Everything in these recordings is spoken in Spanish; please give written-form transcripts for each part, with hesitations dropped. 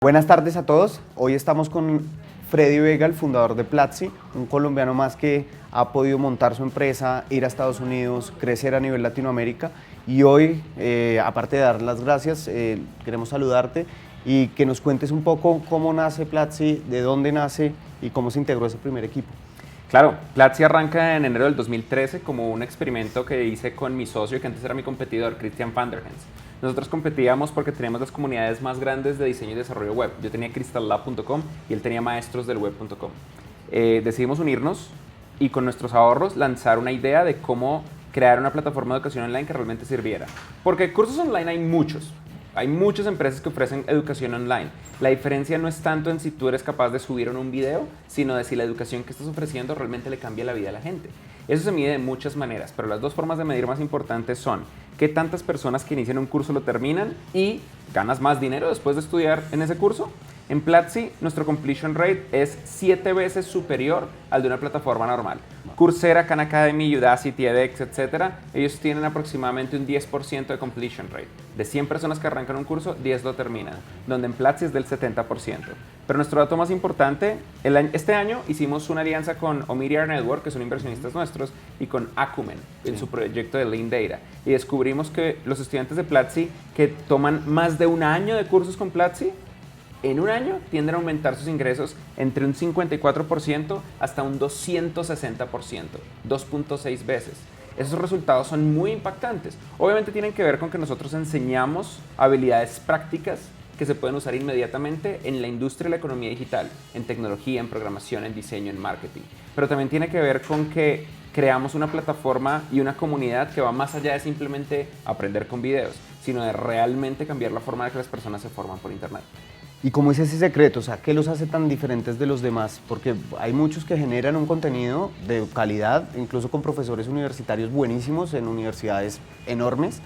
Buenas tardes a todos. Hoy estamos con Freddy Vega, el fundador de Platzi, un colombiano más que ha podido montar su empresa, ir a Estados Unidos, crecer a nivel Latinoamérica. Y hoy, aparte de dar las gracias, queremos saludarte y que nos cuentes un poco cómo nace Platzi, de dónde nace y cómo se integró ese primer equipo. Claro, Platzi arranca en enero del 2013 como un experimento que hice con mi socio, que antes era mi competidor, Christian van der Hens. Nosotros competíamos porque teníamos las comunidades más grandes de diseño y desarrollo web. Yo tenía crystallab.com y él tenía maestrosdelweb.com. Decidimos unirnos y con nuestros ahorros lanzar una idea de cómo crear una plataforma de educación online que realmente sirviera. Porque cursos online hay muchos. Hay muchas empresas que ofrecen educación online. La diferencia no es tanto en si tú eres capaz de subir un video, sino de si la educación que estás ofreciendo realmente le cambia la vida a la gente. Eso se mide de muchas maneras, pero las dos formas de medir más importantes son qué tantas personas que inician un curso lo terminan y ganas más dinero después de estudiar en ese curso. En Platzi, nuestro completion rate es 7 veces superior al de una plataforma normal. Coursera, Khan Academy, Udacity, edX, etc. Ellos tienen aproximadamente un 10% de completion rate. De 100 personas que arrancan un curso, 10 lo terminan, donde en Platzi es del 70%. Pero nuestro dato más importante, este año hicimos una alianza con Omidyar Network, que son inversionistas nuestros, y con Acumen, en su proyecto de Lean Data. Y descubrimos que los estudiantes de Platzi que toman más de un año de cursos con Platzi, en un año tienden a aumentar sus ingresos entre un 54% hasta un 260%, 2.6 veces. Esos resultados son muy impactantes. Obviamente tienen que ver con que nosotros enseñamos habilidades prácticas que se pueden usar inmediatamente en la industria de la economía digital, en tecnología, en programación, en diseño, en marketing. Pero también tiene que ver con que creamos una plataforma y una comunidad que va más allá de simplemente aprender con videos, sino de realmente cambiar la forma en que las personas se forman por internet. ¿Y cómo es ese secreto? O sea, ¿qué los hace tan diferentes de los demás? Porque hay muchos que generan un contenido de calidad, incluso con profesores universitarios buenísimos en universidades enormes.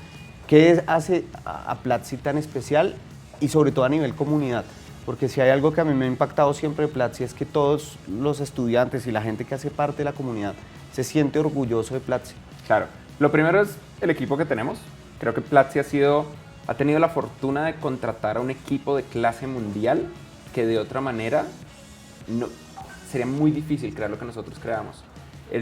¿Qué hace a Platzi tan especial y sobre todo a nivel comunidad? Porque si hay algo que a mí me ha impactado siempre de Platzi es que todos los estudiantes y la gente que hace parte de la comunidad se siente orgulloso de Platzi. Claro, lo primero es el equipo que tenemos. Creo que Platzi ha tenido la fortuna de contratar a un equipo de clase mundial que de otra manera sería muy difícil crear lo que nosotros creamos.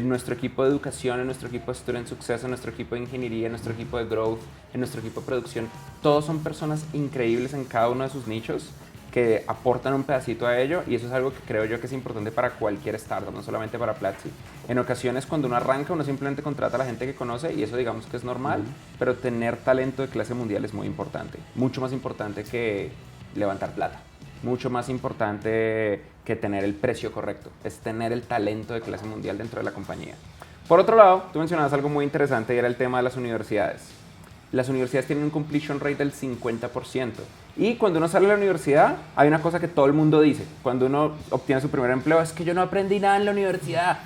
Nuestro equipo de educación, nuestro equipo de Student Success, nuestro equipo de ingeniería, nuestro equipo de growth, nuestro equipo de producción, todos son personas increíbles en cada uno de sus nichos que aportan un pedacito a ello, y eso es algo que creo yo que es importante para cualquier startup, no solamente para Platzi. En ocasiones cuando uno arranca, uno simplemente contrata a la gente que conoce y eso digamos que es normal, pero tener talento de clase mundial es muy importante, mucho más importante que levantar plata, mucho más importante que tener el precio correcto, es tener el talento de clase mundial dentro de la compañía. Por otro lado, tú mencionabas algo muy interesante y era el tema de las universidades. Las universidades tienen un completion rate del 50%. Y cuando uno sale de la universidad, hay una cosa que todo el mundo dice. Cuando uno obtiene su primer empleo, es que yo no aprendí nada en la universidad.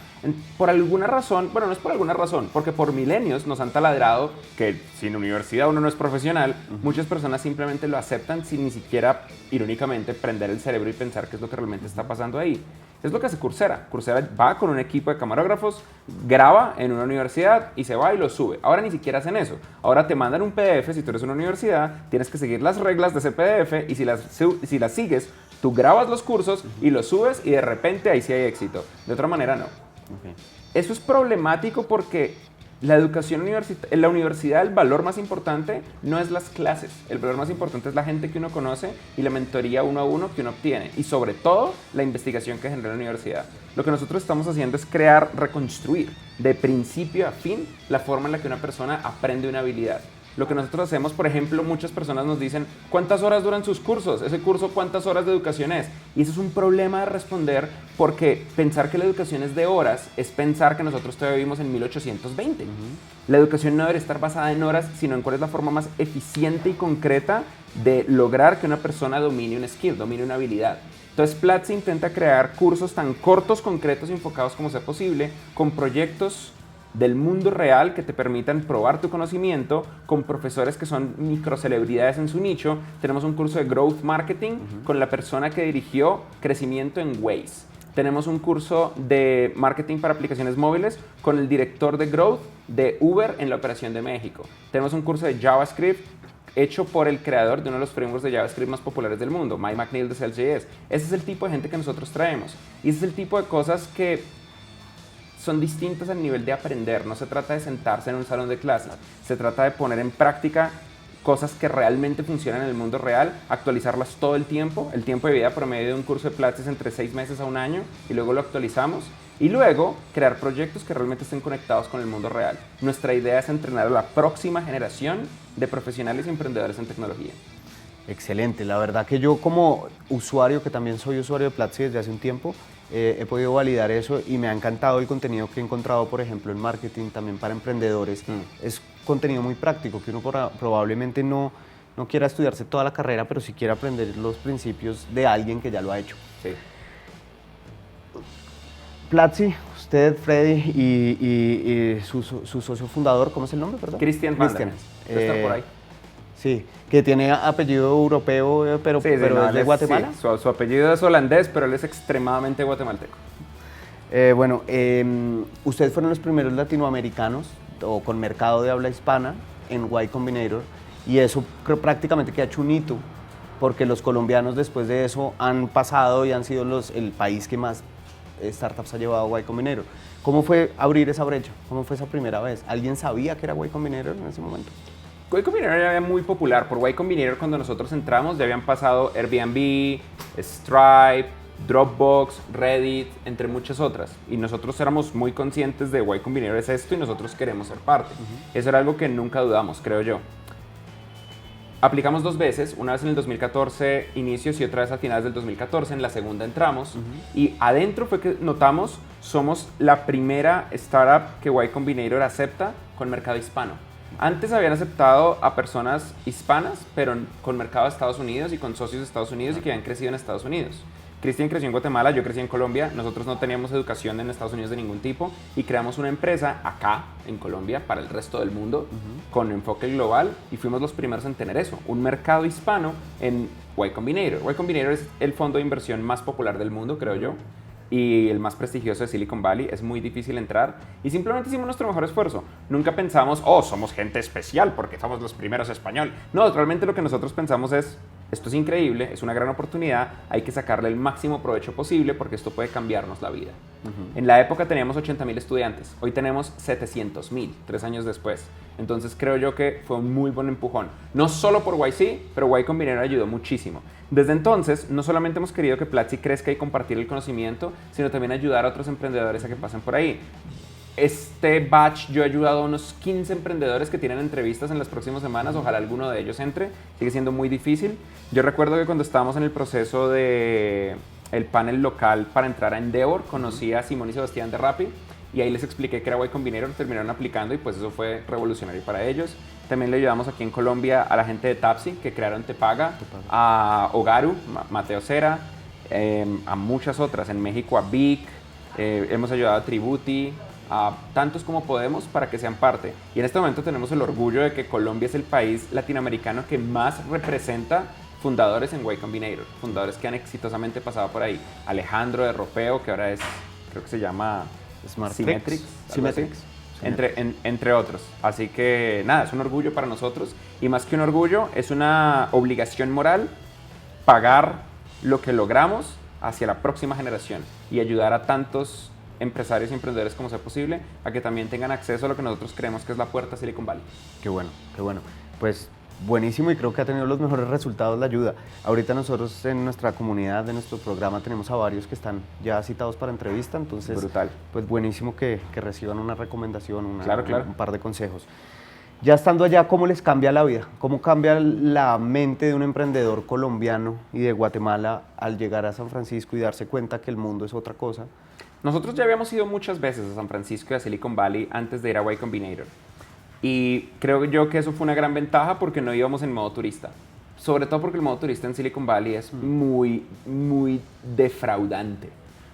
Por alguna razón, bueno, no es por alguna razón, porque por milenios nos han taladrado que sin universidad uno no es profesional. Muchas personas simplemente lo aceptan sin ni siquiera, irónicamente, prender el cerebro y pensar qué es lo que realmente está pasando ahí. Es lo que hace Coursera. Coursera va con un equipo de camarógrafos, graba en una universidad y se va y lo sube. Ahora ni siquiera hacen eso. Ahora te mandan un PDF, si tú eres una universidad, tienes que seguir las reglas de ese PDF y si las sigues, tú grabas los cursos y los subes y de repente ahí sí hay éxito. De otra manera no. Okay. Eso es problemático porque la educación en la universidad, el valor más importante no es las clases, el valor más importante es la gente que uno conoce y la mentoría uno a uno que uno obtiene y sobre todo la investigación que genera la universidad. Lo que nosotros estamos haciendo es reconstruir de principio a fin la forma en la que una persona aprende una habilidad. Lo que nosotros hacemos, por ejemplo, muchas personas nos dicen ¿cuántas horas duran sus cursos? ¿Ese curso cuántas horas de educación es? Y eso es un problema de responder porque pensar que la educación es de horas es pensar que nosotros todavía vivimos en 1820. La educación no debe estar basada en horas, sino en cuál es la forma más eficiente y concreta de lograr que una persona domine un skill, domine una habilidad. Entonces Platzi intenta crear cursos tan cortos, concretos y enfocados como sea posible, con proyectos del mundo real que te permitan probar tu conocimiento con profesores que son microcelebridades en su nicho. Tenemos un curso de Growth Marketing con la persona que dirigió crecimiento en Waze. Tenemos un curso de marketing para aplicaciones móviles con el director de Growth de Uber en la operación de México. Tenemos un curso de JavaScript hecho por el creador de uno de los frameworks de JavaScript más populares del mundo, Mike McNeil de Celsius. Ese es el tipo de gente que nosotros traemos. Y ese es el tipo de cosas que son distintas al nivel de aprender. No se trata de sentarse en un salón de clases, se trata de poner en práctica cosas que realmente funcionan en el mundo real, actualizarlas todo el tiempo de vida promedio de un curso de Platzi es entre 6 meses a un año, y luego lo actualizamos, y luego crear proyectos que realmente estén conectados con el mundo real. Nuestra idea es entrenar a la próxima generación de profesionales y emprendedores en tecnología. Excelente, la verdad que yo como usuario, que también soy usuario de Platzi desde hace un tiempo, he podido validar eso y me ha encantado el contenido que he encontrado, por ejemplo, en marketing, también para emprendedores. Es contenido muy práctico, que uno probablemente no quiera estudiarse toda la carrera, pero sí quiere aprender los principios de alguien que ya lo ha hecho. Sí. Platzi, usted, Freddy y su socio fundador, ¿cómo es el nombre, perdón? Christian Vanderhans. Debe estar por ahí. Sí, que tiene apellido europeo, pero es de Guatemala. Sí, su apellido es holandés, pero él es extremadamente guatemalteco. Ustedes fueron los primeros latinoamericanos o con mercado de habla hispana en Y Combinator, y eso creo prácticamente que ha hecho un hito, porque los colombianos después de eso han pasado y han sido el país que más startups ha llevado a Y Combinator. ¿Cómo fue abrir esa brecha? ¿Cómo fue esa primera vez? ¿Alguien sabía que era Y Combinator en ese momento? Y Combinator era muy popular. Por Y Combinator, cuando nosotros entramos, ya habían pasado Airbnb, Stripe, Dropbox, Reddit, entre muchas otras. Y nosotros éramos muy conscientes de Y Combinator es esto y nosotros queremos ser parte. Eso era algo que nunca dudamos, creo yo. Aplicamos 2 veces, una vez en el 2014 inicios y otra vez a finales del 2014. En la segunda entramos y adentro fue que notamos, somos la primera startup que Y Combinator acepta con mercado hispano. Antes habían aceptado a personas hispanas, pero con mercado de Estados Unidos y con socios de Estados Unidos y que habían crecido en Estados Unidos. Cristian creció en Guatemala, yo crecí en Colombia, nosotros no teníamos educación en Estados Unidos de ningún tipo y creamos una empresa acá, en Colombia, para el resto del mundo, con enfoque global, y fuimos los primeros en tener eso, un mercado hispano en Y Combinator. Y Combinator es el fondo de inversión más popular del mundo, creo yo, y el más prestigioso de Silicon Valley. Es muy difícil entrar y simplemente hicimos nuestro mejor esfuerzo. Nunca pensamos, somos gente especial porque somos los primeros español. No, realmente lo que nosotros pensamos es, esto es increíble, es una gran oportunidad, hay que sacarle el máximo provecho posible porque esto puede cambiarnos la vida. En la época teníamos 80,000 estudiantes, hoy tenemos 700,000, 3 años después. Entonces creo yo que fue un muy buen empujón. No solo por YC, pero Y Combinator ayudó muchísimo. Desde entonces, no solamente hemos querido que Platzi crezca y compartir el conocimiento, sino también ayudar a otros emprendedores a que pasen por ahí. Este batch yo he ayudado a unos 15 emprendedores que tienen entrevistas en las próximas semanas. Ojalá alguno de ellos entre. Sigue siendo muy difícil. Yo recuerdo que cuando estábamos en el proceso de el panel local para entrar a Endeavor, conocí a Simón y Sebastián de Rappi y ahí les expliqué que era Y Combinator, terminaron aplicando y pues eso fue revolucionario para ellos. También le ayudamos aquí en Colombia a la gente de Tapsi, que crearon Tepaga, a Ogaru, Mateo Cera, a muchas otras. En México a Vic, hemos ayudado a Tributi, a tantos como podemos para que sean parte. Y en este momento tenemos el orgullo de que Colombia es el país latinoamericano que más representa fundadores en Y Combinator, fundadores que han exitosamente pasado por ahí. Alejandro de Ropeo, que ahora es, creo que se llama Symmetrics, entre otros. Así que nada, es un orgullo para nosotros y más que un orgullo, es una obligación moral pagar lo que logramos hacia la próxima generación y ayudar a tantos empresarios y emprendedores como sea posible a que también tengan acceso a lo que nosotros creemos que es la puerta a Silicon Valley. Qué bueno, qué bueno. Pues buenísimo y creo que ha tenido los mejores resultados la ayuda. Ahorita nosotros en nuestra comunidad, de nuestro programa, tenemos a varios que están ya citados para entrevista, entonces brutal. Pues buenísimo que reciban una recomendación, claro. Un par de consejos. Ya estando allá, ¿cómo les cambia la vida? ¿Cómo cambia la mente de un emprendedor colombiano y de Guatemala al llegar a San Francisco y darse cuenta que el mundo es otra cosa? Nosotros ya habíamos ido muchas veces a San Francisco y a Silicon Valley antes de ir a Y Combinator. Y creo yo que eso fue una gran ventaja porque no íbamos en modo turista. Sobre todo porque el modo turista en Silicon Valley es muy, muy defraudante.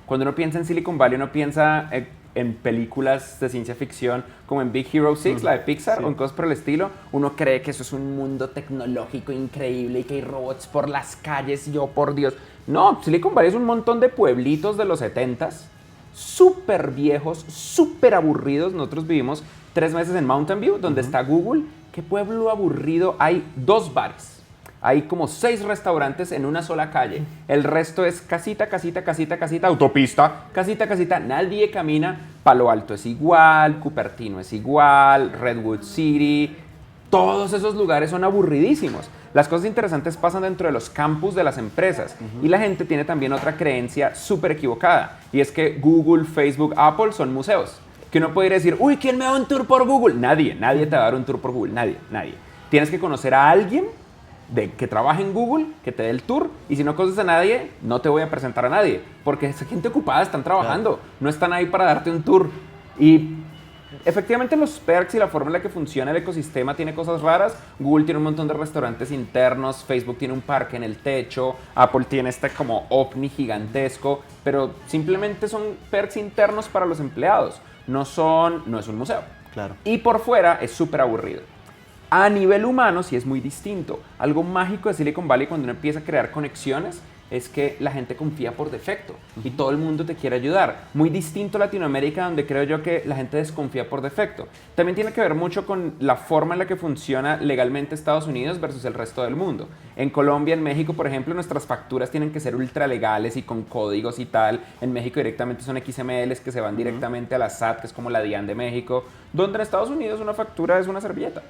Cuando uno piensa en Silicon Valley, uno piensa en películas de ciencia ficción como en Big Hero 6, la de Pixar, o en cosas por el estilo. Uno cree que eso es un mundo tecnológico increíble y que hay robots por las calles y por Dios. No, Silicon Valley es un montón de pueblitos de los 70s, súper viejos, súper aburridos. Nosotros vivimos 3 meses en Mountain View, donde está Google, ¿Qué pueblo aburrido? Hay 2 bares. Hay como 6 restaurantes en una sola calle. El resto es casita, casita, casita, casita, autopista, casita, casita. Nadie camina. Palo Alto es igual, Cupertino es igual, Redwood City. Todos esos lugares son aburridísimos. Las cosas interesantes pasan dentro de los campus de las empresas. Y la gente tiene también otra creencia súper equivocada. Y es que Google, Facebook, Apple son museos. Que uno puede ir a decir, uy, ¿quién me da un tour por Google? Nadie te va a dar un tour por Google. Nadie. Tienes que conocer a alguien que trabaje en Google, que te dé el tour, y si no conoces a nadie, no te voy a presentar a nadie, porque esa gente ocupada están trabajando, claro. No están ahí para darte un tour. Y efectivamente los perks y la forma en la que funciona el ecosistema tiene cosas raras. Google tiene un montón de restaurantes internos, Facebook tiene un parque en el techo, Apple tiene este como ovni gigantesco, pero simplemente son perks internos para los empleados, no es un museo. Claro. Y por fuera es súper aburrido. A nivel humano sí es muy distinto. Algo mágico de Silicon Valley cuando uno empieza a crear conexiones es que la gente confía por defecto y todo el mundo te quiere ayudar. Muy distinto a Latinoamérica, donde creo yo que la gente desconfía por defecto. También tiene que ver mucho con la forma en la que funciona legalmente Estados Unidos versus el resto del mundo. En Colombia, en México, por ejemplo, nuestras facturas tienen que ser ultra legales y con códigos y tal. En México directamente son XMLs que se van directamente a la SAT, que es como la DIAN de México, donde en Estados Unidos una factura es una servilleta.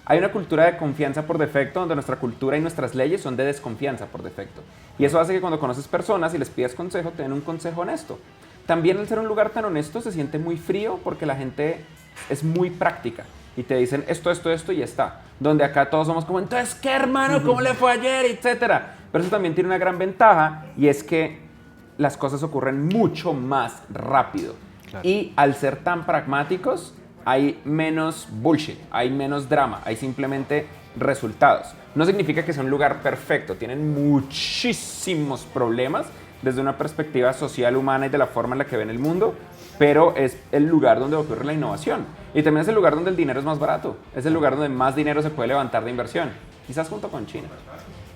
Hay una cultura de confianza por defecto, donde nuestra cultura y nuestras leyes son de desconfianza por defecto. Y eso hace que cuando conoces personas y les pides consejo, te den un consejo honesto. También al ser un lugar tan honesto se siente muy frío porque la gente es muy práctica. Y te dicen esto y ya está. Donde acá todos somos como, entonces, ¿qué hermano? ¿Cómo le fue ayer? Etcétera. Pero eso también tiene una gran ventaja y es que las cosas ocurren mucho más rápido. Claro. Y al ser tan pragmáticos, hay menos bullshit, hay menos drama, hay simplemente resultados. No significa que sea un lugar perfecto, tienen muchísimos problemas desde una perspectiva social, humana y de la forma en la que ven el mundo, pero es el lugar donde ocurre la innovación. Y también es el lugar donde el dinero es más barato, es el lugar donde más dinero se puede levantar de inversión, quizás junto con China.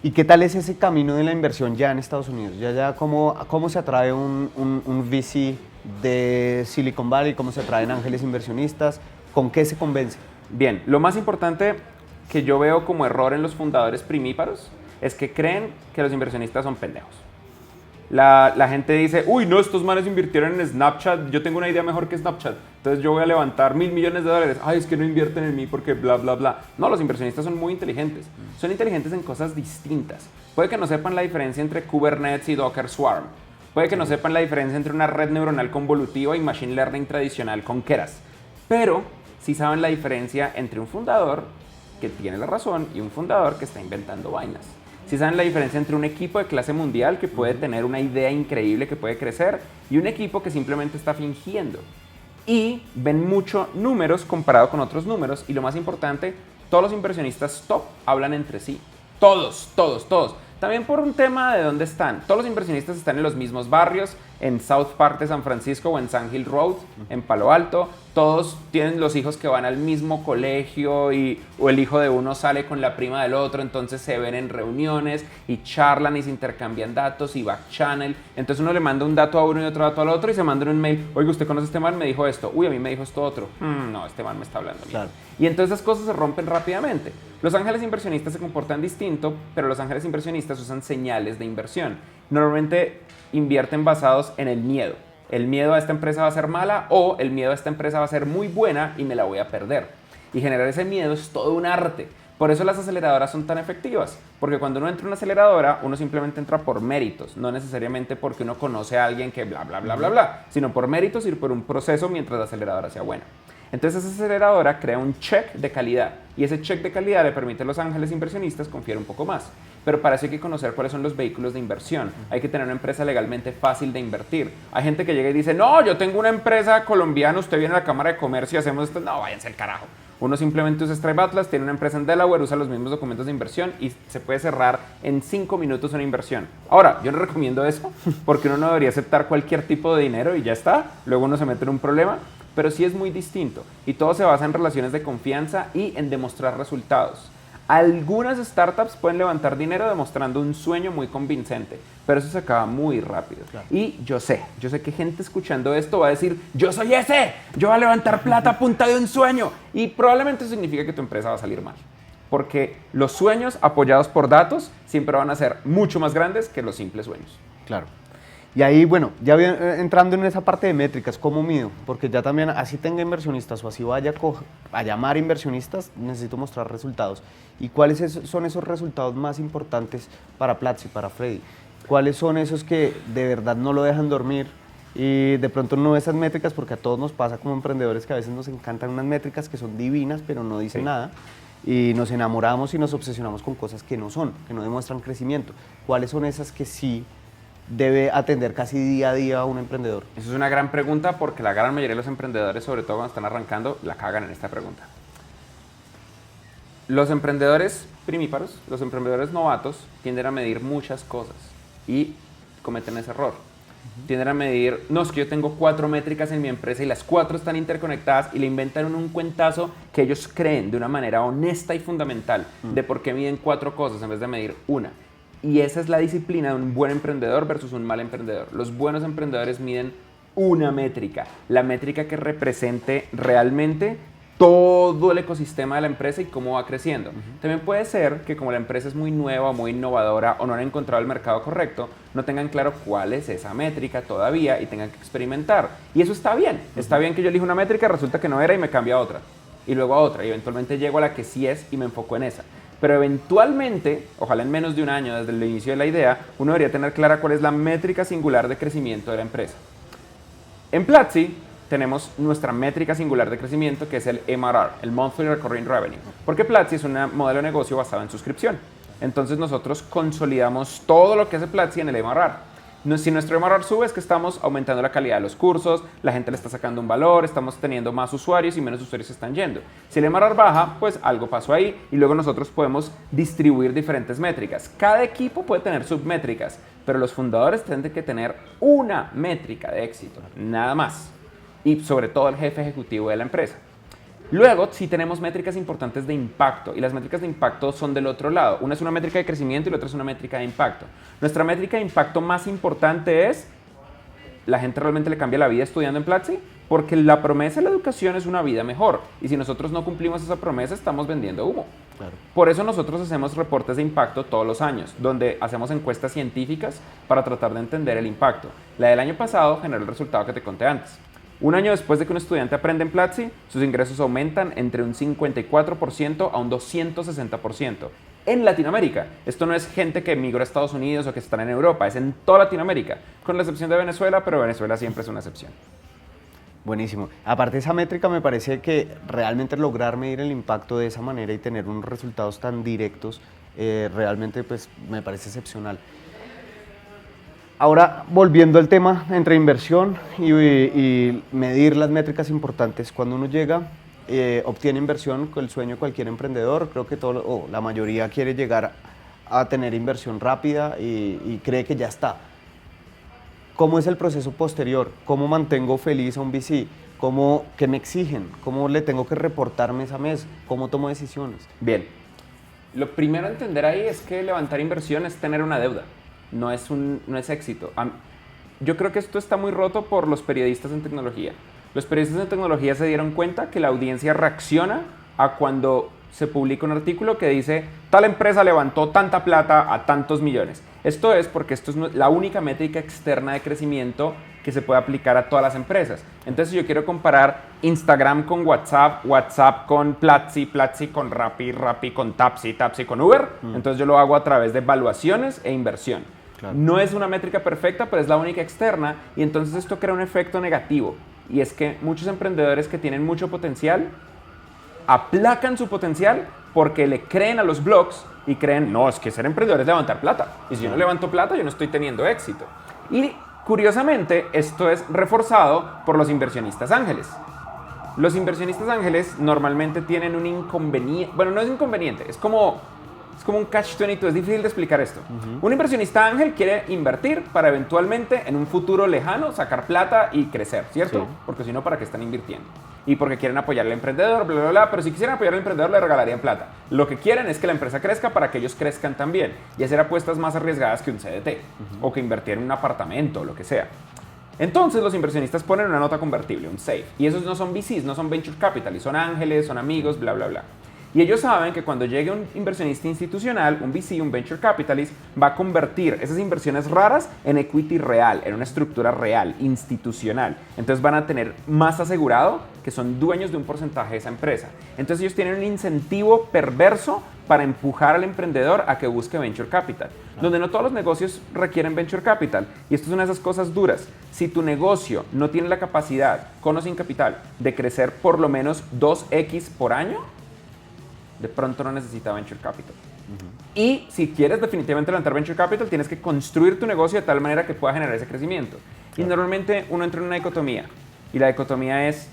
¿Y qué tal es ese camino de la inversión ya en Estados Unidos? Ya ¿cómo se atrae un VC de Silicon Valley? ¿Cómo se atraen ángeles inversionistas? ¿Con qué se convence? Bien, lo más importante que yo veo como error en los fundadores primíparos es que creen que los inversionistas son pendejos. La gente dice, uy, no, estos manes invirtieron en Snapchat, yo tengo una idea mejor que Snapchat, entonces yo voy a levantar $1.000 millones. Ay, es que no invierten en mí porque bla, bla, bla. No, los inversionistas son muy inteligentes. Son inteligentes en cosas distintas. Puede que no sepan la diferencia entre Kubernetes y Docker Swarm. Puede que no sepan la diferencia entre una red neuronal convolutiva y Machine Learning tradicional con Keras. Pero sí saben la diferencia entre un fundador que tiene la razón y un fundador que está inventando vainas. Sí saben la diferencia entre un equipo de clase mundial que puede tener una idea increíble que puede crecer y un equipo que simplemente está fingiendo. Y ven mucho números comparado con otros números y lo más importante, todos los inversionistas top hablan entre sí. Todos. También por un tema de dónde están. Todos los inversionistas están en los mismos barrios, en South Park de San Francisco o en Sand Hill Road, en Palo Alto. Todos tienen los hijos que van al mismo colegio o el hijo de uno sale con la prima del otro, entonces se ven en reuniones y charlan y se intercambian datos y back channel. Entonces uno le manda un dato a uno y otro dato al otro y se mandan un mail. Oiga, ¿usted conoce a este man? Me dijo esto. Uy, a mí me dijo esto otro. No, este man me está hablando. Claro. Y entonces esas cosas se rompen rápidamente. Los ángeles inversionistas se comportan distinto, pero los ángeles inversionistas usan señales de inversión. Normalmente invierten basados en el miedo. El miedo a esta empresa va a ser mala o el miedo a esta empresa va a ser muy buena y me la voy a perder. Y generar ese miedo es todo un arte. Por eso las aceleradoras son tan efectivas. Porque cuando uno entra en una aceleradora, uno simplemente entra por méritos. No necesariamente porque uno conoce a alguien que bla, bla, bla, bla, bla. Sino por méritos y por un proceso mientras la aceleradora sea buena. Entonces esa aceleradora crea un check de calidad y ese check de calidad le permite a los ángeles inversionistas confiar un poco más. Pero para eso hay que conocer cuáles son los vehículos de inversión. Hay que tener una empresa legalmente fácil de invertir. Hay gente que llega y dice, no, yo tengo una empresa colombiana, usted viene a la Cámara de Comercio y hacemos esto. No, váyanse al carajo. Uno simplemente usa Stripe Atlas, tiene una empresa en Delaware, usa los mismos documentos de inversión y se puede cerrar en 5 minutos una inversión. Ahora, yo no recomiendo eso porque uno no debería aceptar cualquier tipo de dinero y ya está. Luego uno se mete en un problema. Pero sí es muy distinto y todo se basa en relaciones de confianza y en demostrar resultados. Algunas startups pueden levantar dinero demostrando un sueño muy convincente, pero eso se acaba muy rápido. Claro. Y yo sé que gente escuchando esto va a decir, yo soy ese, yo voy a levantar plata a punta de un sueño. Y probablemente eso significa que tu empresa va a salir mal. Porque los sueños apoyados por datos siempre van a ser mucho más grandes que los simples sueños. Claro. Y ahí, bueno, ya entrando en esa parte de métricas, ¿cómo mido? Porque ya también, así tenga inversionistas o así vaya a llamar inversionistas, necesito mostrar resultados. ¿Y cuáles son esos resultados más importantes para Platzi, para Freddy? ¿Cuáles son esos que de verdad no lo dejan dormir? Y de pronto no esas métricas, porque a todos nos pasa como emprendedores que a veces nos encantan unas métricas que son divinas, pero no dicen nada. Y nos enamoramos y nos obsesionamos con cosas que no son, que no demuestran crecimiento. ¿Cuáles son esas que sí debe atender casi día a día a un emprendedor? Eso es una gran pregunta porque la gran mayoría de los emprendedores, sobre todo cuando están arrancando, la cagan en esta pregunta. Los emprendedores primíparos, los emprendedores novatos, tienden a medir muchas cosas y cometen ese error. Tienden a medir, no, es que yo tengo 4 métricas en mi empresa y las 4 están interconectadas y le inventan un cuentazo que ellos creen de una manera honesta y fundamental de por qué miden 4 cosas en vez de medir una. Y esa es la disciplina de un buen emprendedor versus un mal emprendedor. Los buenos emprendedores miden una métrica, la métrica que represente realmente todo el ecosistema de la empresa y cómo va creciendo. También puede ser que como la empresa es muy nueva, muy innovadora o no han encontrado el mercado correcto, no tengan claro cuál es esa métrica todavía y tengan que experimentar. Y eso está bien. Está bien que yo elijo una métrica, resulta que no era y me cambio a otra. Y luego a otra. Y eventualmente llego a la que sí es y me enfoco en esa. Pero eventualmente, ojalá en menos de un año desde el inicio de la idea, uno debería tener clara cuál es la métrica singular de crecimiento de la empresa. En Platzi tenemos nuestra métrica singular de crecimiento, que es el MRR, el Monthly Recurring Revenue, porque Platzi es un modelo de negocio basado en suscripción. Entonces nosotros consolidamos todo lo que hace Platzi en el MRR. Si nuestro MRR sube, es que estamos aumentando la calidad de los cursos, la gente le está sacando un valor, estamos teniendo más usuarios y menos usuarios se están yendo. Si el MRR baja, pues algo pasó ahí y luego nosotros podemos distribuir diferentes métricas. Cada equipo puede tener submétricas, pero los fundadores tienen que tener una métrica de éxito, nada más. Y sobre todo el jefe ejecutivo de la empresa. Luego, sí tenemos métricas importantes de impacto, y las métricas de impacto son del otro lado. Una es una métrica de crecimiento y la otra es una métrica de impacto. Nuestra métrica de impacto más importante es, ¿la gente realmente le cambia la vida estudiando en Platzi? Porque la promesa de la educación es una vida mejor, y si nosotros no cumplimos esa promesa, estamos vendiendo humo. Claro. Por eso nosotros hacemos reportes de impacto todos los años, donde hacemos encuestas científicas para tratar de entender el impacto. La del año pasado generó el resultado que te conté antes. Un año después de que un estudiante aprende en Platzi, sus ingresos aumentan entre un 54% a un 260%. En Latinoamérica. Esto no es gente que emigró a Estados Unidos o que están en Europa, es en toda Latinoamérica, con la excepción de Venezuela, pero Venezuela siempre es una excepción. Buenísimo. Aparte de esa métrica, me parece que realmente lograr medir el impacto de esa manera y tener unos resultados tan directos, realmente pues, me parece excepcional. Ahora, volviendo al tema entre inversión y medir las métricas importantes, cuando uno llega, obtiene inversión, con el sueño de cualquier emprendedor, creo que la mayoría quiere llegar a tener inversión rápida y cree que ya está. ¿Cómo es el proceso posterior? ¿Cómo mantengo feliz a un VC? ¿Qué me exigen? ¿Cómo le tengo que reportar mes a mes? ¿Cómo tomo decisiones? Bien, lo primero a entender ahí es que levantar inversión es tener una deuda. No es éxito. Yo creo que esto está muy roto por los periodistas en tecnología. Los periodistas en tecnología se dieron cuenta que la audiencia reacciona a cuando se publica un artículo que dice tal empresa levantó tanta plata a tantos millones. Esto es porque esto es la única métrica externa de crecimiento que se puede aplicar a todas las empresas. Entonces, si yo quiero comparar Instagram con WhatsApp, WhatsApp con Platzi, Platzi con Rappi, Rappi con Tapsi, Tapsi con Uber, entonces yo lo hago a través de evaluaciones e inversión. Claro. No es una métrica perfecta, pero es la única externa y entonces esto crea un efecto negativo. Y es que muchos emprendedores que tienen mucho potencial aplacan su potencial porque le creen a los blogs y creen, no, es que ser emprendedor es levantar plata. Y si yo no levanto plata, yo no estoy teniendo éxito. Y curiosamente, esto es reforzado por los inversionistas ángeles. Los inversionistas ángeles normalmente tienen un inconveniente, bueno, no es inconveniente, es como un catch-22, es difícil de explicar esto. Un inversionista ángel quiere invertir para eventualmente en un futuro lejano sacar plata y crecer, ¿cierto? Sí. Porque si no, ¿para qué están invirtiendo? y porque quieren apoyar al emprendedor, bla, bla, bla, pero si quisieran apoyar al emprendedor le regalarían plata. Lo que quieren es que la empresa crezca para que ellos crezcan también y hacer apuestas más arriesgadas que un CDT o que invertir en un apartamento o lo que sea. Entonces los inversionistas ponen una nota convertible, un SAFE, y esos no son VCs, no son Venture Capital, son ángeles, son amigos, bla, bla, bla. Y ellos saben que cuando llegue un inversionista institucional, un VC, un Venture Capitalist, va a convertir esas inversiones raras en equity real, en una estructura real, institucional. Entonces van a tener más asegurado que son dueños de un porcentaje de esa empresa. Entonces ellos tienen un incentivo perverso para empujar al emprendedor a que busque Venture Capital, donde no todos los negocios requieren Venture Capital. Y esto es una de esas cosas duras. Si tu negocio no tiene la capacidad, con o sin capital, de crecer por lo menos 2x por año, de pronto no necesita Venture Capital. Y si quieres definitivamente levantar Venture Capital, tienes que construir tu negocio de tal manera que pueda generar ese crecimiento. Y normalmente uno entra en una dicotomía. Y la dicotomía es,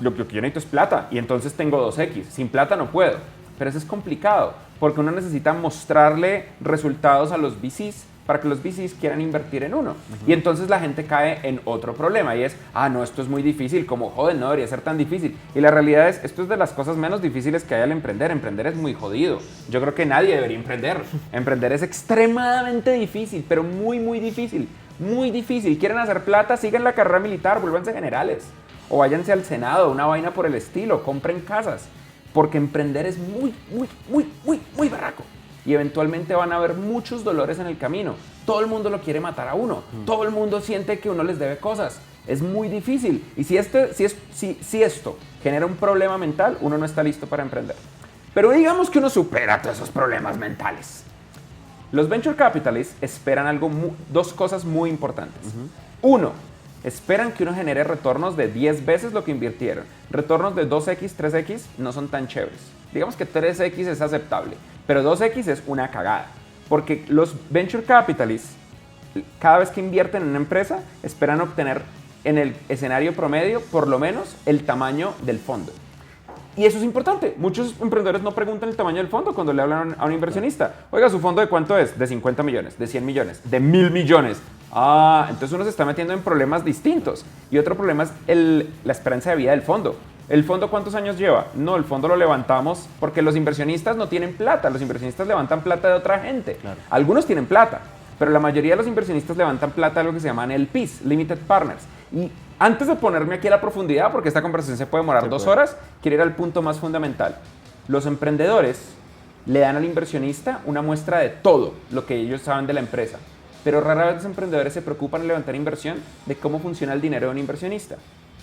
lo que yo necesito es plata. Y entonces tengo 2X. Sin plata no puedo. Pero eso es complicado. Porque uno necesita mostrarle resultados a los VCs para que los VCs quieran invertir en uno. Y entonces la gente cae en otro problema y es, no, esto es muy difícil, como joder, no debería ser tan difícil. Y la realidad es, esto es de las cosas menos difíciles que hay al emprender. Emprender es muy jodido. Yo creo que nadie debería emprender. Emprender es extremadamente difícil, pero muy, muy difícil. Muy difícil. ¿Quieren hacer plata? Sigan la carrera militar, vuélvanse generales. O váyanse al Senado, una vaina por el estilo, compren casas. Porque emprender es muy, muy, muy, muy, muy barraco. Y eventualmente van a haber muchos dolores en el camino. Todo el mundo lo quiere matar a uno. Todo el mundo siente que uno les debe cosas. Es muy difícil. Y si esto genera un problema mental, uno no está listo para emprender. Pero digamos que uno supera todos esos problemas mentales. Los Venture Capitalists esperan dos cosas muy importantes. Uno, esperan que uno genere retornos de 10 veces lo que invirtieron. Retornos de 2X, 3X no son tan chéveres. Digamos que 3X es aceptable, pero 2X es una cagada. Porque los Venture Capitalists, cada vez que invierten en una empresa, esperan obtener en el escenario promedio, por lo menos, el tamaño del fondo. Y eso es importante. Muchos emprendedores no preguntan el tamaño del fondo cuando le hablan a un inversionista. Oiga, ¿su fondo de cuánto es? De 50 millones, de 100 millones, de 1000 millones. Entonces uno se está metiendo en problemas distintos. Y otro problema es la esperanza de vida del fondo. ¿El fondo cuántos años lleva? No, el fondo lo levantamos porque los inversionistas no tienen plata. Los inversionistas levantan plata de otra gente. Claro. Algunos tienen plata, pero la mayoría de los inversionistas levantan plata de lo que se llaman LPs, Limited Partners. Y antes de ponerme aquí a la profundidad, porque esta conversación se puede demorar 2 horas, quiero ir al punto más fundamental. Los emprendedores le dan al inversionista una muestra de todo lo que ellos saben de la empresa. Pero rara vez los emprendedores se preocupan en levantar inversión de cómo funciona el dinero de un inversionista.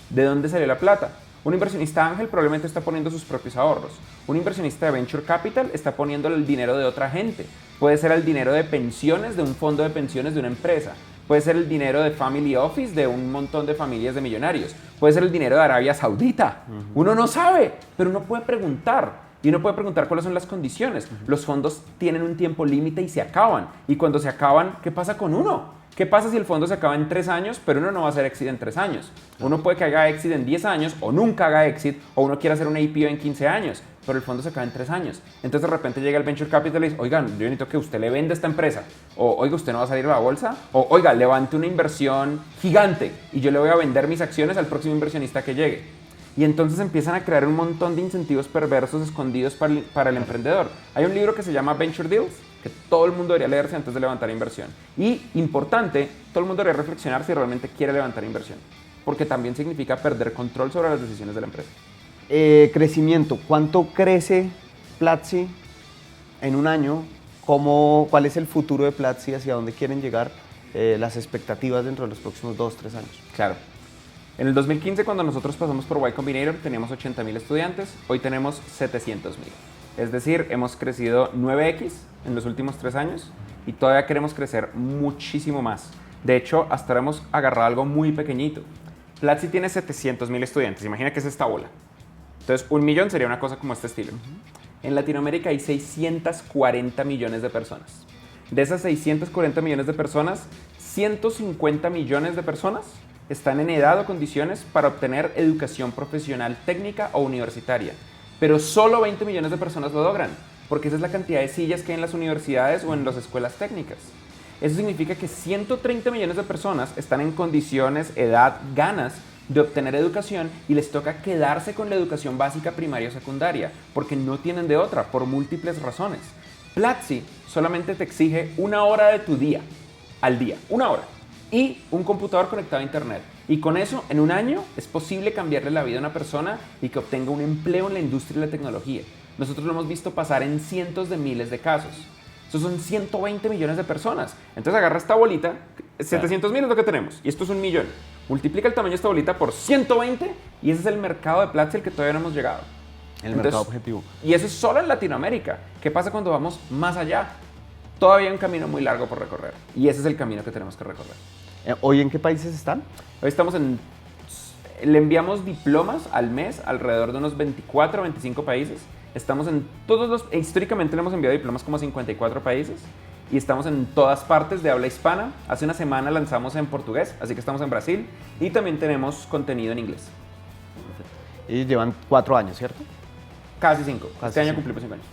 ¿De dónde salió la plata? Un inversionista ángel probablemente está poniendo sus propios ahorros. Un inversionista de Venture Capital está poniendo el dinero de otra gente. Puede ser el dinero de pensiones de un fondo de pensiones de una empresa. Puede ser el dinero de Family Office de un montón de familias de millonarios. Puede ser el dinero de Arabia Saudita. Uno no sabe, pero uno puede preguntar. Y uno puede preguntar cuáles son las condiciones. Los fondos tienen un tiempo límite y se acaban. Y cuando se acaban, ¿qué pasa con uno? ¿Qué pasa si el fondo se acaba en 3 años, pero uno no va a hacer exit en 3 años? Uno puede que haga exit en 10 años o nunca haga exit, o uno quiere hacer una IPO en 15 años, pero el fondo se acaba en 3 años. Entonces de repente llega el Venture Capital y dice, oigan, yo necesito que usted le venda esta empresa, o oiga, usted no va a salir a la bolsa, o oiga, levante una inversión gigante y yo le voy a vender mis acciones al próximo inversionista que llegue. Y entonces empiezan a crear un montón de incentivos perversos escondidos para el emprendedor. Hay un libro que se llama Venture Deals, que todo el mundo debería leerse antes de levantar inversión. Y, importante, todo el mundo debería reflexionar si realmente quiere levantar inversión. Porque también significa perder control sobre las decisiones de la empresa. Crecimiento. ¿Cuánto crece Platzi en un año? ¿Cuál es el futuro de Platzi? ¿Hacia dónde quieren llegar? Las expectativas dentro de los próximos 2-3 años. Claro. En el 2015, cuando nosotros pasamos por Y Combinator, teníamos 80,000 estudiantes. Hoy tenemos 700,000. Es decir, hemos crecido 9x en los últimos 3 años y todavía queremos crecer muchísimo más. De hecho, hasta ahora hemos agarrado algo muy pequeñito. Platzi tiene 700,000 estudiantes. Imagina que es esta bola. Entonces, 1 millón sería una cosa como este estilo. En Latinoamérica hay 640 millones de personas. De esas 640 millones de personas, 150 millones de personas están en edad o condiciones para obtener educación profesional técnica o universitaria. Pero solo 20 millones de personas lo logran, porque esa es la cantidad de sillas que hay en las universidades o en las escuelas técnicas. Eso significa que 130 millones de personas están en condiciones, edad, ganas de obtener educación y les toca quedarse con la educación básica primaria o secundaria, porque no tienen de otra, por múltiples razones. Platzi solamente te exige 1 hora de tu día, al día, 1 hora, y un computador conectado a internet. Y con eso, en un año, es posible cambiarle la vida a una persona y que obtenga un empleo en la industria de la tecnología. Nosotros lo hemos visto pasar en cientos de miles de casos. Eso son 120 millones de personas. Entonces agarra esta bolita, 700.000 es lo que tenemos, y esto es 1 millón. Multiplica el tamaño de esta bolita por 120 y ese es el mercado de Platzi al que todavía no hemos llegado. Mercado objetivo. Y eso es solo en Latinoamérica. ¿Qué pasa cuando vamos más allá? Todavía hay un camino muy largo por recorrer. Y ese es el camino que tenemos que recorrer. ¿Hoy en qué países están? Hoy estamos le enviamos diplomas al mes alrededor de unos 24 o 25 países. Estamos en históricamente le hemos enviado diplomas como a 54 países. Y estamos en todas partes de habla hispana. Hace una semana lanzamos en portugués, así que estamos en Brasil. Y también tenemos contenido en inglés. Y llevan 4 años, ¿cierto? Casi 5. Casi Este año 5. cumplimos 5 años.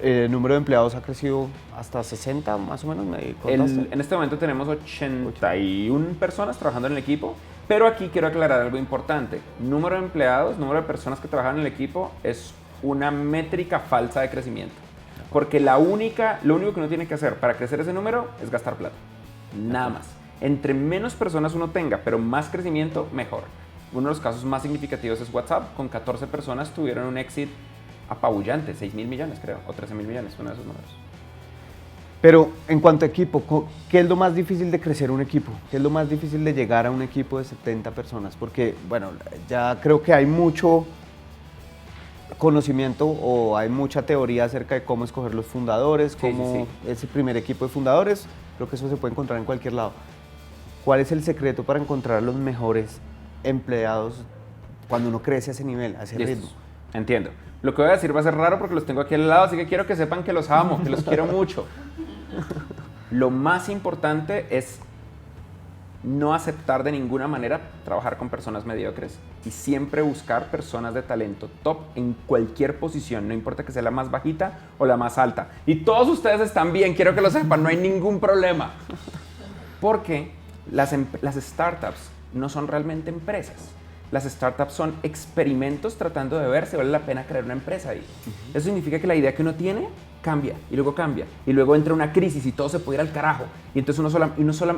El número de empleados ha crecido hasta 60, más o menos, ¿me contaste? En este momento tenemos 81 personas trabajando en el equipo, pero aquí quiero aclarar algo importante. Número de empleados, número de personas que trabajan en el equipo es una métrica falsa de crecimiento. Porque lo único que uno tiene que hacer para crecer ese número es gastar plata. Nada más. Entre menos personas uno tenga, pero más crecimiento, mejor. Uno de los casos más significativos es WhatsApp. Con 14 personas tuvieron un exit apabullante, 6.000 millones creo, o 13.000 millones, uno de esos números. Pero en cuanto a equipo, ¿qué es lo más difícil de crecer un equipo? ¿Qué es lo más difícil de llegar a un equipo de 70 personas? Porque, bueno, ya creo que hay mucho conocimiento o hay mucha teoría acerca de cómo escoger los fundadores, cómo ese primer equipo de fundadores, creo que eso se puede encontrar en cualquier lado. ¿Cuál es el secreto para encontrar los mejores empleados cuando uno crece a ese nivel, a ese ritmo? Entiendo. Lo que voy a decir va a ser raro porque los tengo aquí al lado, así que quiero que sepan que los amo, que los quiero mucho. Lo más importante es no aceptar de ninguna manera trabajar con personas mediocres y siempre buscar personas de talento top en cualquier posición, no importa que sea la más bajita o la más alta. Y todos ustedes están bien, quiero que lo sepan, no hay ningún problema. Porque las startups no son realmente empresas. Las startups son experimentos tratando de ver si vale la pena crear una empresa ahí. Eso significa que la idea que uno tiene cambia y luego entra una crisis y todo se puede ir al carajo. Y entonces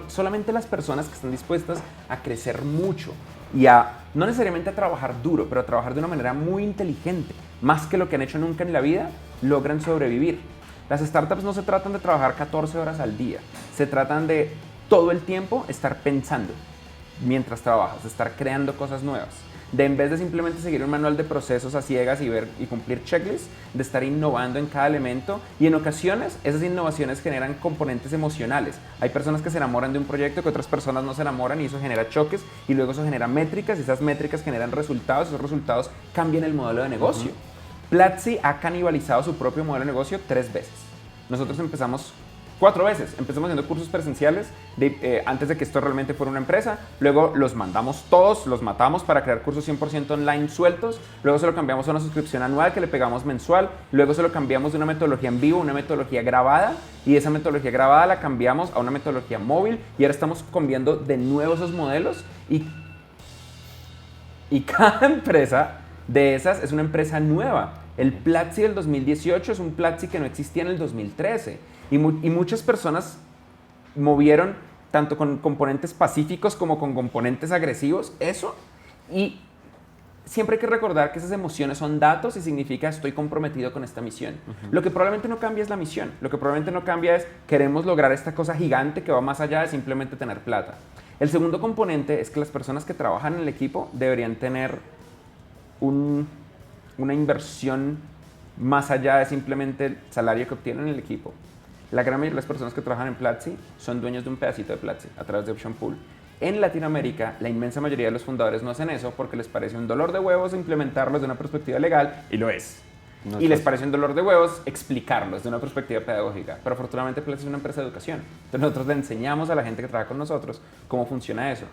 solamente las personas que están dispuestas a crecer mucho y no necesariamente a trabajar duro, pero a trabajar de una manera muy inteligente, más que lo que han hecho nunca en la vida, logran sobrevivir. Las startups no se tratan de trabajar 14 horas al día, se tratan de todo el tiempo estar pensando mientras trabajas, de estar creando cosas nuevas, de en vez de simplemente seguir un manual de procesos a ciegas y ver y cumplir checklists, de estar innovando en cada elemento y en ocasiones esas innovaciones generan componentes emocionales. Hay personas que se enamoran de un proyecto que otras personas no se enamoran y eso genera choques y luego eso genera métricas y esas métricas generan resultados y esos resultados cambian el modelo de negocio. Platzi ha canibalizado su propio modelo de negocio 3 veces. Nosotros empezamos 4 veces. Empezamos haciendo cursos presenciales antes de que esto realmente fuera una empresa. Luego los mandamos todos, los matamos para crear cursos 100% online sueltos. Luego se lo cambiamos a una suscripción anual que le pegamos mensual. Luego se lo cambiamos de una metodología en vivo a una metodología grabada. Y esa metodología grabada la cambiamos a una metodología móvil. Y ahora estamos cambiando de nuevo esos modelos. Y cada empresa de esas es una empresa nueva. El Platzi del 2018 es un Platzi que no existía en el 2013. Y muchas personas movieron tanto con componentes pacíficos como con componentes agresivos eso. Y siempre hay que recordar que esas emociones son datos y significa estoy comprometido con esta misión. Lo que probablemente no cambia es la misión. Lo que probablemente no cambia es queremos lograr esta cosa gigante que va más allá de simplemente tener plata. El segundo componente es que las personas que trabajan en el equipo deberían tener una inversión más allá de simplemente el salario que obtienen en el equipo. La gran mayoría de las personas que trabajan en Platzi son dueños de un pedacito de Platzi a través de Option Pool. En Latinoamérica, la inmensa mayoría de los fundadores no hacen eso porque les parece un dolor de huevos implementarlos de una perspectiva legal, y lo es. Y les parece un dolor de huevos explicarlos de una perspectiva pedagógica. Pero afortunadamente Platzi es una empresa de educación. Entonces nosotros le enseñamos a la gente que trabaja con nosotros cómo funciona eso.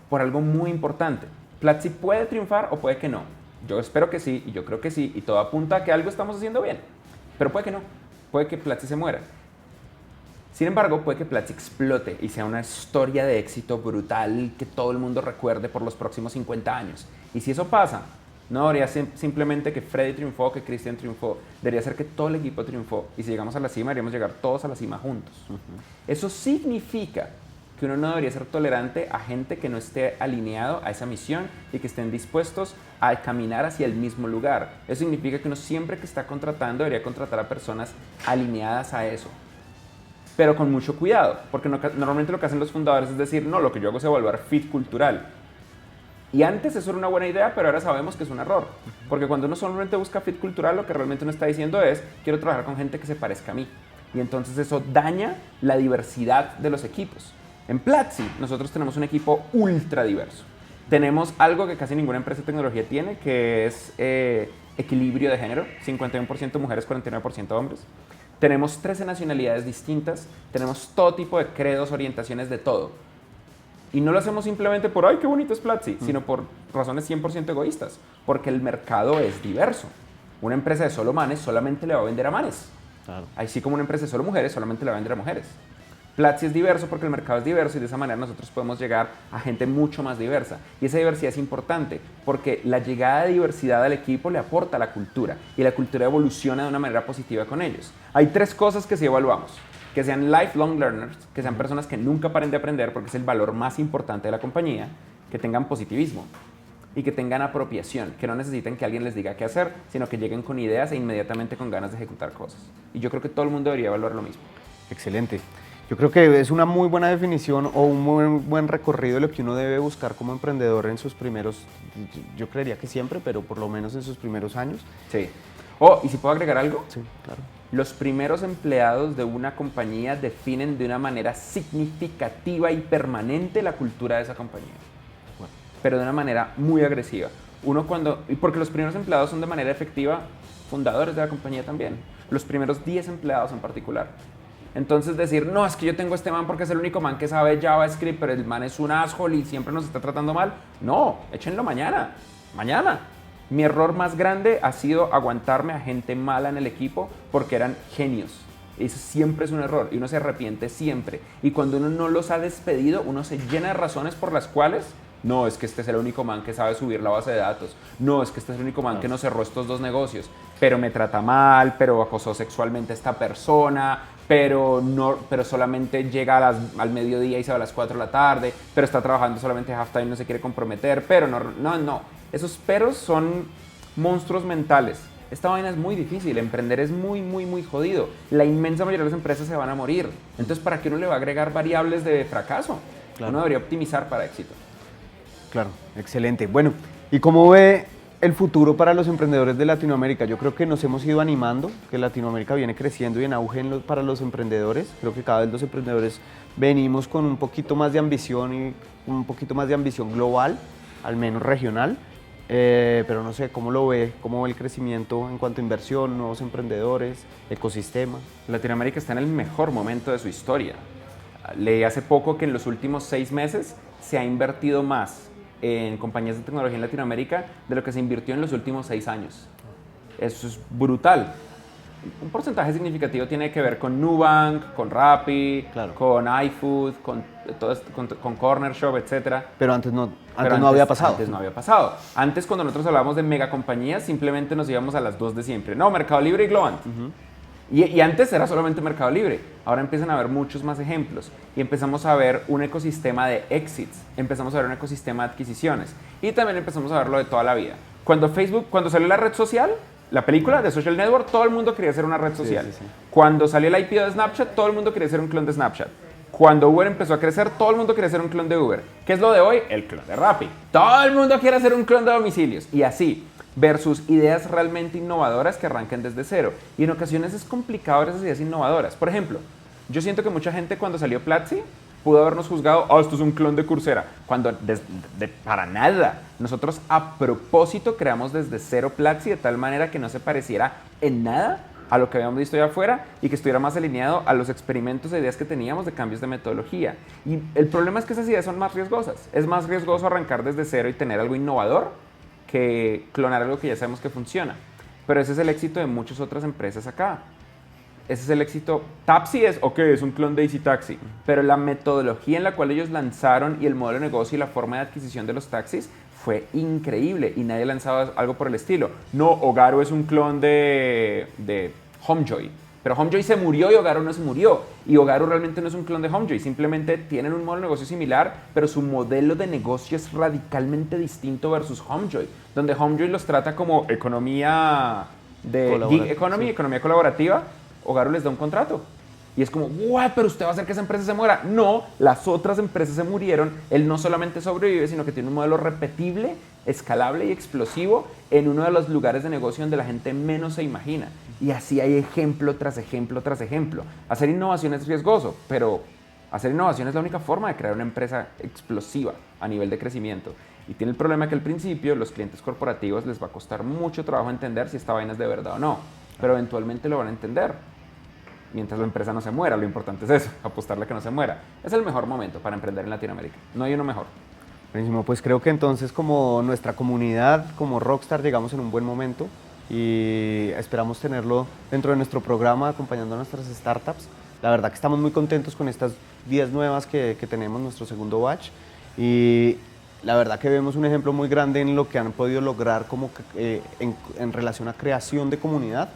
Por algo muy importante. Platzi puede triunfar o puede que no. Yo espero que sí y yo creo que sí. Y todo apunta a que algo estamos haciendo bien. Pero puede que no. Puede que Platzi se muera. Sin embargo, puede que Platzi explote y sea una historia de éxito brutal que todo el mundo recuerde por los próximos 50 años. Y si eso pasa, no debería ser simplemente que Freddy triunfó, que Cristian triunfó. Debería ser que todo el equipo triunfó. Y si llegamos a la cima, deberíamos llegar todos a la cima juntos. Eso significa que uno no debería ser tolerante a gente que no esté alineado a esa misión y que estén dispuestos a caminar hacia el mismo lugar. Eso significa que uno siempre que está contratando debería contratar a personas alineadas a eso. Pero con mucho cuidado, porque normalmente lo que hacen los fundadores es decir, no, lo que yo hago es evaluar fit cultural. Y antes eso era una buena idea, pero ahora sabemos que es un error. Porque cuando uno solamente busca fit cultural, lo que realmente uno está diciendo es, quiero trabajar con gente que se parezca a mí. Y entonces eso daña la diversidad de los equipos. En Platzi, nosotros tenemos un equipo ultra diverso. Tenemos algo que casi ninguna empresa de tecnología tiene, que es equilibrio de género, 51% mujeres, 49% hombres. Tenemos 13 nacionalidades distintas, tenemos todo tipo de credos, orientaciones, de todo. Y no lo hacemos simplemente por, ¡ay, qué bonito es Platzi!, sino por razones 100% egoístas, porque el mercado es diverso. Una empresa de solo manes solamente le va a vender a manes. Claro. Así como una empresa de solo mujeres solamente le va a vender a mujeres. Platzi es diverso porque el mercado es diverso y de esa manera nosotros podemos llegar a gente mucho más diversa. Y esa diversidad es importante porque la llegada de diversidad al equipo le aporta a la cultura y la cultura evoluciona de una manera positiva con ellos. Hay 3 cosas que sí evaluamos. Que sean lifelong learners, que sean personas que nunca paren de aprender porque es el valor más importante de la compañía, que tengan positivismo y que tengan apropiación, que no necesiten que alguien les diga qué hacer, sino que lleguen con ideas e inmediatamente con ganas de ejecutar cosas. Y yo creo que todo el mundo debería evaluar lo mismo. Excelente. Yo creo que es una muy buena definición o un muy buen recorrido de lo que uno debe buscar como emprendedor en sus primeros, yo creería que siempre, pero por lo menos en sus primeros años. Sí. Oh, ¿y si puedo agregar algo? Sí, claro. Los primeros empleados de una compañía definen de una manera significativa y permanente la cultura de esa compañía. Bueno, pero de una manera muy agresiva. Porque los primeros empleados son de manera efectiva fundadores de la compañía también. Los primeros 10 empleados en particular. Entonces decir, no, es que yo tengo este man porque es el único man que sabe JavaScript, pero el man es un asshole y siempre nos está tratando mal. No, échenlo mañana. Mañana. Mi error más grande ha sido aguantarme a gente mala en el equipo porque eran genios. Eso siempre es un error y uno se arrepiente siempre. Y cuando uno no los ha despedido, uno se llena de razones por las cuales, no, es que este es el único man que sabe subir la base de datos. No, es que este es el único man que nos cerró estos 2 negocios. Pero me trata mal, pero acosó sexualmente a esta persona, pero solamente llega al mediodía y se va a las 4 de la tarde, pero está trabajando solamente half-time y no se quiere comprometer, pero no. Esos peros son monstruos mentales. Esta vaina es muy difícil, emprender es muy, muy, muy jodido. La inmensa mayoría de las empresas se van a morir. Entonces, ¿para qué uno le va a agregar variables de fracaso? Claro. Uno debería optimizar para éxito. Claro, excelente. Bueno, ¿y cómo ve el futuro para los emprendedores de Latinoamérica? Yo creo que nos hemos ido animando, que Latinoamérica viene creciendo y en auge para los emprendedores. Creo que cada vez los emprendedores venimos con un poquito más de ambición y un poquito más de ambición global, al menos regional. Pero no sé, ¿cómo lo ve? ¿Cómo ve el crecimiento en cuanto a inversión, nuevos emprendedores, ecosistema? Latinoamérica está en el mejor momento de su historia. Leí hace poco que en los últimos 6 meses se ha invertido más en compañías de tecnología en Latinoamérica de lo que se invirtió en los últimos 6 años. Eso es brutal. Un porcentaje significativo tiene que ver con Nubank, con Rappi, claro, con iFood, con Corner Shop, etc. Pero antes no había pasado. Antes no había pasado. Antes, cuando nosotros hablábamos de megacompañías, simplemente nos íbamos a las 2 de siempre. No, Mercado Libre y Globant. Y antes era solamente Mercado Libre. Ahora empiezan a haber muchos más ejemplos. Y empezamos a ver un ecosistema de exits. Empezamos a ver un ecosistema de adquisiciones. Y también empezamos a verlo de toda la vida. Cuando salió la red social, la película de Social Network, todo el mundo quería hacer una red social. Sí. Cuando salió el IPO de Snapchat, todo el mundo quería hacer un clon de Snapchat. Cuando Uber empezó a crecer, todo el mundo quería hacer un clon de Uber. ¿Qué es lo de hoy? El clon de Rappi. Todo el mundo quiere hacer un clon de domicilios. Y así, versus ideas realmente innovadoras que arranquen desde cero. Y en ocasiones es complicado ver esas ideas innovadoras. Por ejemplo, yo siento que mucha gente cuando salió Platzi pudo habernos juzgado, esto es un clon de Coursera, cuando para nada. Nosotros a propósito creamos desde cero Platzi de tal manera que no se pareciera en nada a lo que habíamos visto allá afuera y que estuviera más alineado a los experimentos e ideas que teníamos de cambios de metodología. Y el problema es que esas ideas son más riesgosas. Es más riesgoso arrancar desde cero y tener algo innovador que clonar algo que ya sabemos que funciona. Pero ese es el éxito de muchas otras empresas acá. ese es el éxito. Tapsi es, ok, es un clon de Easy Taxi, pero la metodología en la cual ellos lanzaron y el modelo de negocio y la forma de adquisición de los taxis fue increíble y nadie lanzaba algo por el estilo. No, Ogaro es un clon de Homejoy, pero Homejoy se murió y Ogaro no se murió. Y Ogaro realmente no es un clon de Homejoy, simplemente tienen un modelo de negocio similar, pero su modelo de negocio es radicalmente distinto versus Homejoy, donde Homejoy los trata como economía de gig economy, economía colaborativa. Ogaro les da un contrato. Y es como, ¡guau! Pero usted va a hacer que esa empresa se muera. No, las otras empresas se murieron. Él no solamente sobrevive, sino que tiene un modelo repetible, escalable y explosivo en uno de los lugares de negocio donde la gente menos se imagina. Y así hay ejemplo tras ejemplo tras ejemplo. Hacer innovación es riesgoso, pero hacer innovación es la única forma de crear una empresa explosiva a nivel de crecimiento. Y tiene el problema que al principio los clientes corporativos les va a costar mucho trabajo entender si esta vaina es de verdad o no. Pero eventualmente lo van a entender. Mientras la empresa no se muera, lo importante es eso, apostarle a que no se muera. Es el mejor momento para emprender en Latinoamérica. No hay uno mejor. Buenísimo, pues creo que entonces como nuestra comunidad, como Rockstar, llegamos en un buen momento y esperamos tenerlo dentro de nuestro programa acompañando a nuestras startups. La verdad que estamos muy contentos con estas 10 nuevas que tenemos, nuestro segundo batch, y la verdad que vemos un ejemplo muy grande en lo que han podido lograr como en relación a creación de comunidad.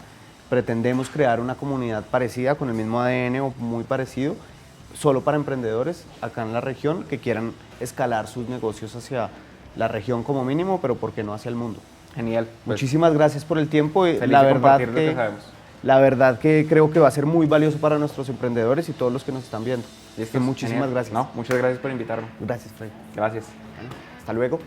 Pretendemos crear una comunidad parecida, con el mismo ADN o muy parecido, solo para emprendedores acá en la región que quieran escalar sus negocios hacia la región como mínimo, pero por qué no hacia el mundo. Genial. Pues, muchísimas gracias por el tiempo. Feliz La de verdad compartir lo que sabemos. La verdad que creo que va a ser muy valioso para nuestros emprendedores y todos los que nos están viendo. Listo, Muchísimas genial. gracias. No, muchas gracias por invitarme. Gracias, Fred. Gracias. Hasta luego.